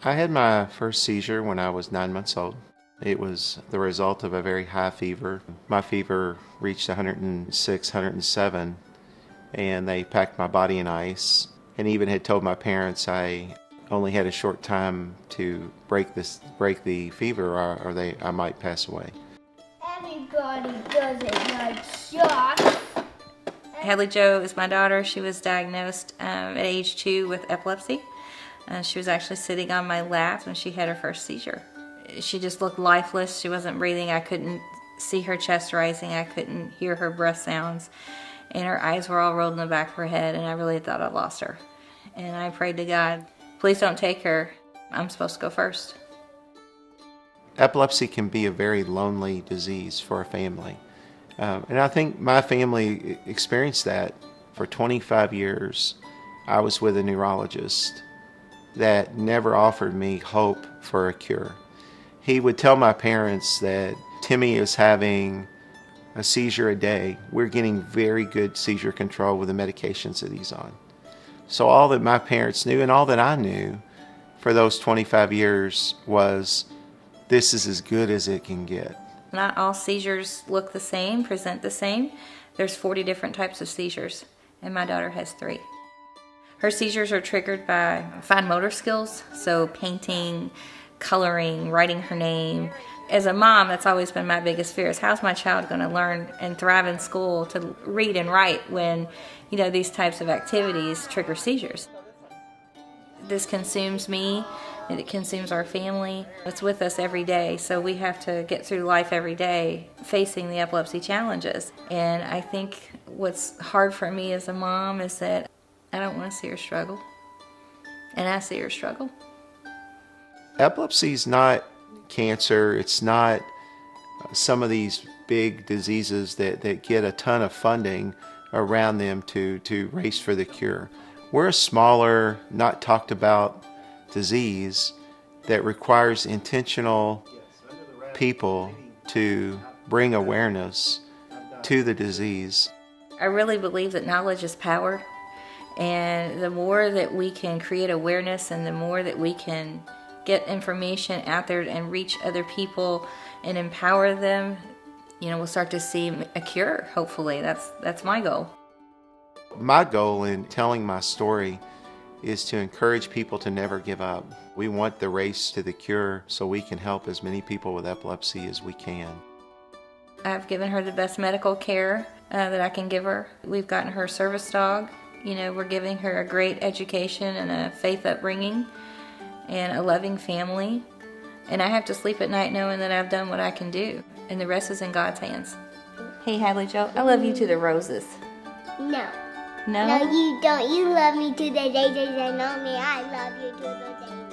I had my first seizure when I was 9 months old. It was the result of a very high fever. My fever reached 106, 107, and they packed my body in ice and even had told my parents I only had a short time to break the fever or I might pass away. Everybody doesn't like shots. Hadley Jo is my daughter. She was diagnosed at age 2 with epilepsy. She was actually sitting on my lap when she had her first seizure. She just looked lifeless. She wasn't breathing. I couldn't see her chest rising. I couldn't hear her breath sounds. And her eyes were all rolled in the back of her head, and I really thought I'd lost her. And I prayed to God, please don't take her. I'm supposed to go first. Epilepsy can be a very lonely disease for a family. And I think my family experienced that. For 25 years, I was with a neurologist that never offered me hope for a cure. He would tell my parents that Timmy is having a seizure a day. We're getting very good seizure control with the medications that he's on. So all that my parents knew and all that I knew for those 25 years was this is as good as it can get. Not all seizures look the same, present the same. There's 40 different types of seizures, and my daughter has 3. Her seizures are triggered by fine motor skills, so painting, coloring, writing her name. As a mom, that's always been my biggest fear is how's my child going to learn and thrive in school to read and write when, these types of activities trigger seizures. This consumes me, and it consumes our family. It's with us every day, so we have to get through life every day facing the epilepsy challenges. And I think what's hard for me as a mom is that I don't want to see her struggle, and I see her struggle. Epilepsy is not cancer. It's not some of these big diseases that get a ton of funding around them to race for the cure. We're a smaller, not talked about disease that requires intentional people to bring awareness to the disease. I really believe that knowledge is power, and the more that we can create awareness and the more that we can get information out there and reach other people and empower them, we'll start to see a cure, hopefully. That's my goal. My goal in telling my story is to encourage people to never give up. We want the race to the cure so we can help as many people with epilepsy as we can. I've given her the best medical care that I can give her. We've gotten her a service dog. We're giving her a great education and a faith upbringing and a loving family. And I have to sleep at night knowing that I've done what I can do. And the rest is in God's hands. Hey, Hadley Jo, I love you to the roses. No. No? No, you don't. You love me to the daisies and not me. I love you to the daisies.